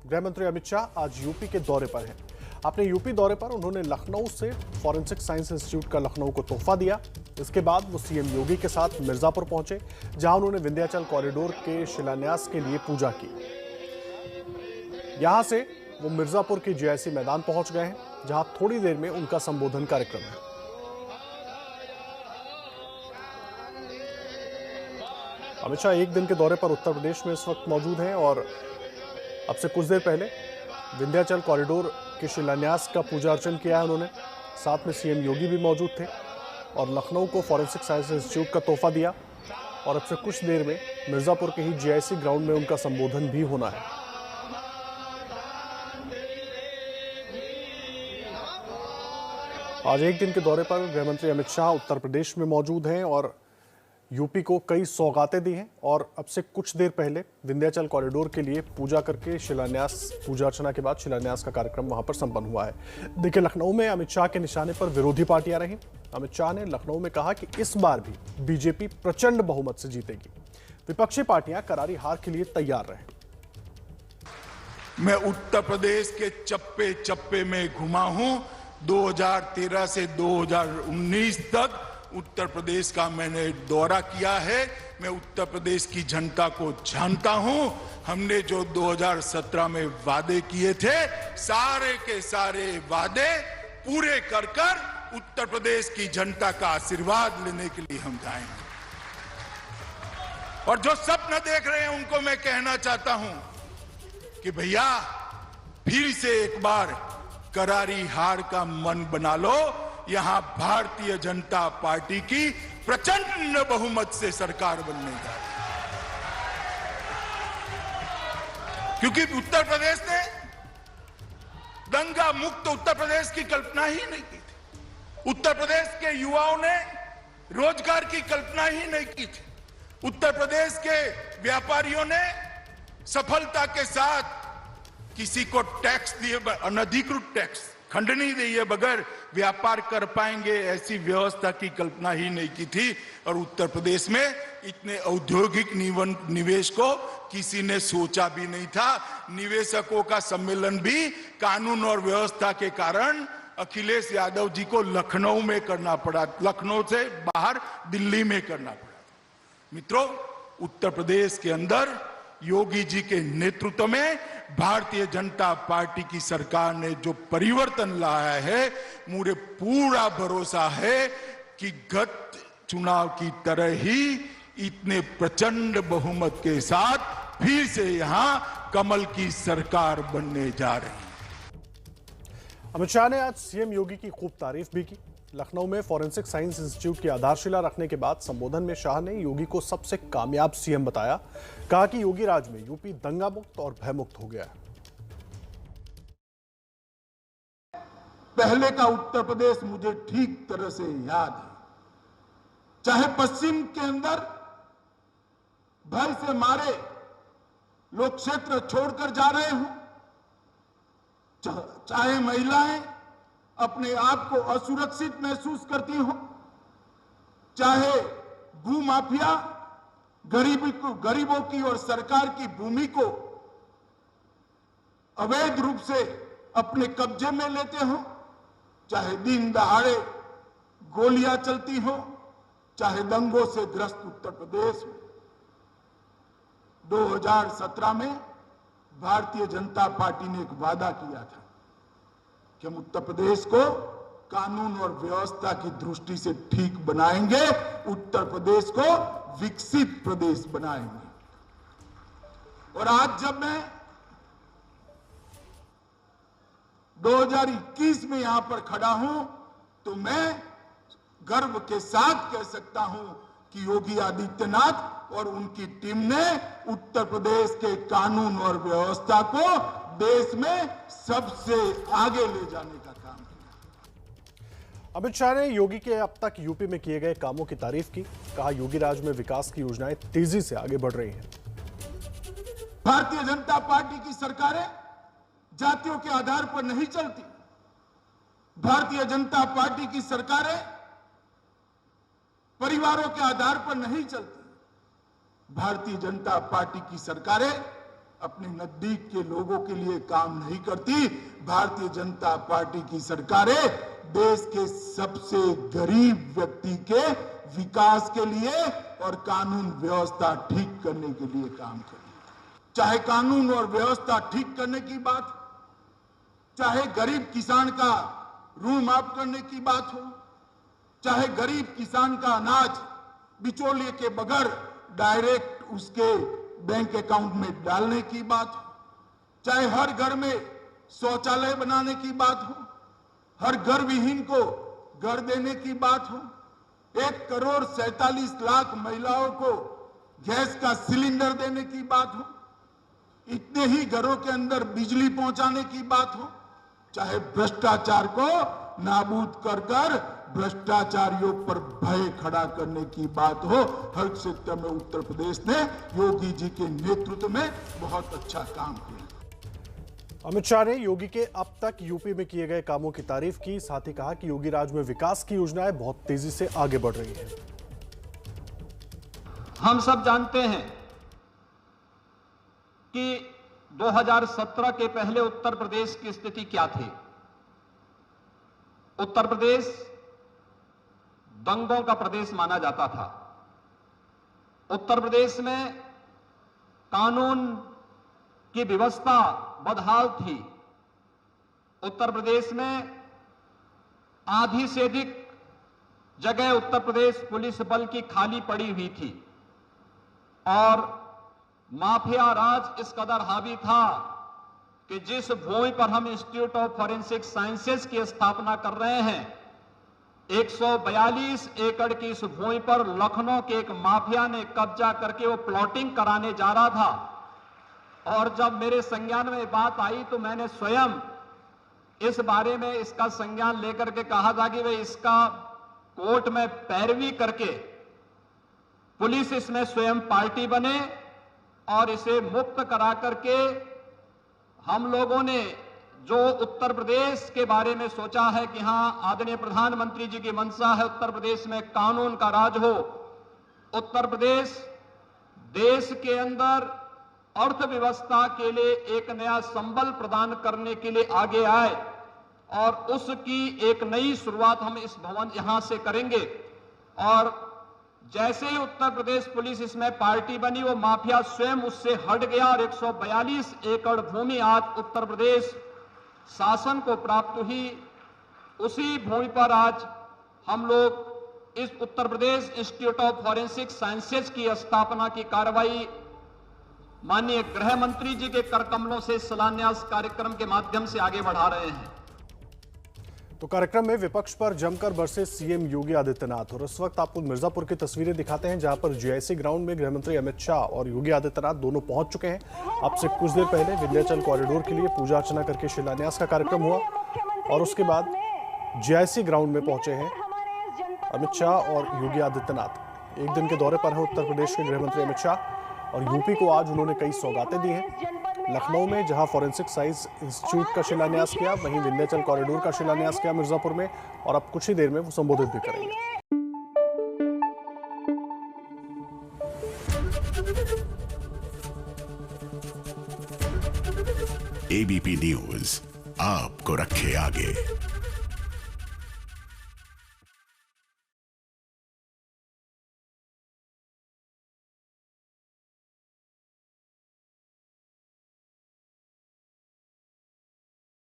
गृह मंत्री अमित शाह आज यूपी के दौरे पर हैं। अपने यूपी दौरे पर उन्होंने लखनऊ से फॉरेंसिक साइंस इंस्टीट्यूट का लखनऊ को तोहफा दिया। इसके बाद वो सीएम योगी के साथ मिर्जापुर पहुंचे, जहां उन्होंने विंध्याचल कॉरिडोर के शिलान्यास के लिए पूजा की। यहां से वो मिर्जापुर के जेआईसी मैदान पहुंच गए हैं, जहां थोड़ी देर में उनका संबोधन कार्यक्रम है। अमित शाह एक दिन के दौरे पर उत्तर प्रदेश में इस वक्त मौजूद हैं और अब से कुछ देर पहले विंध्याचल कॉरिडोर के शिलान्यास का पूजा अर्चन किया है उन्होंने। साथ में सीएम योगी भी मौजूद थे और लखनऊ को फॉरेंसिक साइंस इंस्टीट्यूट का तोहफा दिया और अब से कुछ देर में मिर्जापुर के ही जेआईसी ग्राउंड में उनका संबोधन भी होना है। आज एक दिन के दौरे पर गृह मंत्री अमित शाह उत्तर प्रदेश में मौजूद हैं और यूपी को कई सौगातें दी हैं और अब से कुछ देर पहले विंध्याचल कॉरिडोर के लिए पूजा करके पूजा अर्चना के बाद शिलान्यास का कार्यक्रम वहां पर संपन्न हुआ है। देखिए, लखनऊ में अमित शाह के निशाने पर विरोधी पार्टियां रहीं। अमित शाह ने लखनऊ में कहा कि इस बार भी बीजेपी प्रचंड बहुमत से जीतेगी। विपक्षी पार्टियां करारी हार के लिए तैयार रहे। मैं उत्तर प्रदेश के चप्पे चप्पे में घुमा हूं। 2013 से 2019 तक उत्तर प्रदेश का मैंने दौरा किया है। मैं उत्तर प्रदेश की जनता को जानता हूं। हमने जो 2017 में वादे किए थे, सारे के सारे वादे पूरे कर उत्तर प्रदेश की जनता का आशीर्वाद लेने के लिए हम जाएंगे। और जो सपना देख रहे हैं उनको मैं कहना चाहता हूं कि भैया, फिर से एक बार करारी हार का मन बना लो। यहां भारतीय जनता पार्टी की प्रचंड बहुमत से सरकार बनने जा रही है, क्योंकि उत्तर प्रदेश ने दंगा मुक्त उत्तर प्रदेश की कल्पना ही नहीं की थी। उत्तर प्रदेश के युवाओं ने रोजगार की कल्पना ही नहीं की थी। उत्तर प्रदेश के व्यापारियों ने सफलता के साथ किसी को टैक्स दिए, अनधिकृत टैक्स खंडनी दिए बगैर व्यापार कर पाएंगे, ऐसी व्यवस्था की कल्पना ही नहीं की थी। और उत्तर प्रदेश में इतने औद्योगिक निवेश को किसी ने सोचा भी नहीं था। निवेशकों का सम्मेलन भी कानून और व्यवस्था के कारण अखिलेश यादव जी को लखनऊ में करना पड़ा, लखनऊ से बाहर दिल्ली में करना पड़ा। मित्रों, उत्तर प्रदेश के अंदर योगी जी के नेतृत्व में भारतीय जनता पार्टी की सरकार ने जो परिवर्तन लाया है, मुझे पूरा भरोसा है कि गत चुनाव की तरह ही इतने प्रचंड बहुमत के साथ फिर से यहां कमल की सरकार बनने जा रही है। अमित शाह ने आज सीएम योगी की खूब तारीफ भी की। लखनऊ में फॉरेंसिक साइंस इंस्टीट्यूट की आधारशिला रखने के बाद संबोधन में शाह ने योगी को सबसे कामयाब सीएम बताया। कहा कि योगी राज में यूपी दंगा मुक्त और भयमुक्त हो गया है। पहले का उत्तर प्रदेश मुझे ठीक तरह से याद है। चाहे पश्चिम के अंदर भय से मारे लोग क्षेत्र छोड़कर जा रहे हो, चाहे महिलाएं अपने आप को असुरक्षित महसूस करती हो, चाहे भूमाफिया गरीबों की और सरकार की भूमि को अवैध रूप से अपने कब्जे में लेते हो, चाहे दिन दहाड़े गोलियां चलती हो, चाहे दंगों से ग्रस्त उत्तर प्रदेश में 2017 में भारतीय जनता पार्टी ने एक वादा किया था कि हम उत्तर प्रदेश को कानून और व्यवस्था की दृष्टि से ठीक बनाएंगे, उत्तर प्रदेश को विकसित प्रदेश बनाएंगे। और आज जब मैं 2021 में यहां पर खड़ा हूं, तो मैं गर्व के साथ कह सकता हूं कि योगी आदित्यनाथ और उनकी टीम ने उत्तर प्रदेश के कानून और व्यवस्था को देश में सबसे आगे ले जाने का काम किया। अमित शाह ने योगी के अब तक यूपी में किए गए कामों की तारीफ की। कहा, योगी राज में विकास की योजनाएं तेजी से आगे बढ़ रही हैं। भारतीय जनता पार्टी की सरकारें जातियों के आधार पर नहीं चलती। भारतीय जनता पार्टी की सरकारें परिवारों के आधार पर नहीं चलती। भारतीय जनता पार्टी की सरकारें अपने नजदीक के लोगों के लिए काम नहीं करती। भारतीय जनता पार्टी की सरकारें देश के सबसे गरीब व्यक्ति के विकास के लिए और कानून व्यवस्था ठीक करने के लिए काम कर रही है। चाहे कानून और व्यवस्था ठीक करने की बात, चाहे गरीब किसान का ऋण माफ करने की बात हो, चाहे गरीब किसान का अनाज बिचौलिए के बगैर डायरेक्ट उसके बैंक अकाउंट में डालने की बात हो, चाहे हर घर में शौचालय बनाने की बात हो, हर घर विहीन को घर देने की बात हो, 1,47,00,000 महिलाओं को गैस का सिलेंडर देने की बात हो, इतने ही घरों के अंदर बिजली पहुंचाने की बात हो, चाहे भ्रष्टाचार को नाबूद कर भ्रष्टाचारियों पर भय खड़ा करने की बात हो, हर क्षेत्र में उत्तर प्रदेश ने योगी जी के नेतृत्व में बहुत अच्छा काम किया। अमित शाह ने योगी के अब तक यूपी में किए गए कामों की तारीफ की, साथ ही कहा कि योगी राज में विकास की योजनाएं बहुत तेजी से आगे बढ़ रही हैं। हम सब जानते हैं कि 2017 के पहले उत्तर प्रदेश की स्थिति क्या थी। उत्तर प्रदेश दंगों का प्रदेश माना जाता था। उत्तर प्रदेश में कानून की व्यवस्था बदहाल थी। उत्तर प्रदेश में आधी से अधिक जगह उत्तर प्रदेश पुलिस बल की खाली पड़ी हुई थी और माफिया राज इस कदर हावी था कि जिस भूमि पर हम इंस्टीट्यूट ऑफ फॉरेंसिक साइंसेज की स्थापना कर रहे हैं, 142 एकड़ की इस भूमि पर लखनऊ के एक माफिया ने कब्जा करके वो प्लॉटिंग कराने जा रहा था। और जब मेरे संज्ञान में बात आई तो मैंने स्वयं इस बारे में इसका संज्ञान लेकर के कहा था कि वे इसका कोर्ट में पैरवी करके पुलिस इसमें स्वयं पार्टी बने और इसे मुक्त करा करके हम लोगों ने जो उत्तर प्रदेश के बारे में सोचा है कि हां आदरणीय प्रधानमंत्री जी की मंशा है उत्तर प्रदेश में कानून का राज हो, उत्तर प्रदेश देश के अंदर अर्थव्यवस्था के लिए एक नया संबल प्रदान करने के लिए आगे आए और उसकी एक नई शुरुआत हम इस भवन यहां से करेंगे। और जैसे ही उत्तर प्रदेश पुलिस इसमें पार्टी बनी, वो माफिया स्वयं उससे हट गया और 142 एकड़ भूमि आज उत्तर प्रदेश शासन को प्राप्त हुई। उसी भूमि पर आज हम लोग इस Uttar Pradesh institute of forensic sciences की स्थापना की कार्रवाई माननीय गृह मंत्री जी के कर कमलों से शिलान्यास कार्यक्रम के माध्यम से आगे बढ़ा रहे हैं। तो कार्यक्रम में विपक्ष पर जमकर बरसे सीएम योगी आदित्यनाथ। और इस वक्त आपको मिर्जापुर की तस्वीरें दिखाते हैं, जहां पर जीआईसी ग्राउंड में गृहमंत्री अमित शाह और योगी आदित्यनाथ दोनों पहुंच चुके हैं। अब से कुछ देर पहले विंध्याचल कॉरिडोर के लिए पूजा अर्चना करके शिलान्यास का कार्यक्रम हुआ और उसके बाद जीआईसी ग्राउंड में पहुंचे हैं अमित शाह और योगी आदित्यनाथ। एक दिन के दौरे पर है उत्तर प्रदेश के गृहमंत्री अमित शाह और यूपी को आज उन्होंने कई सौगातें दी हैं। लखनऊ में जहां फॉरेंसिक साइंस इंस्टीट्यूट का शिलान्यास किया, वहीं विंध्याचल कॉरिडोर का शिलान्यास किया मिर्जापुर में, और अब कुछ ही देर में वो संबोधित भी करेंगे। एबीपी न्यूज आपको रखे आगे।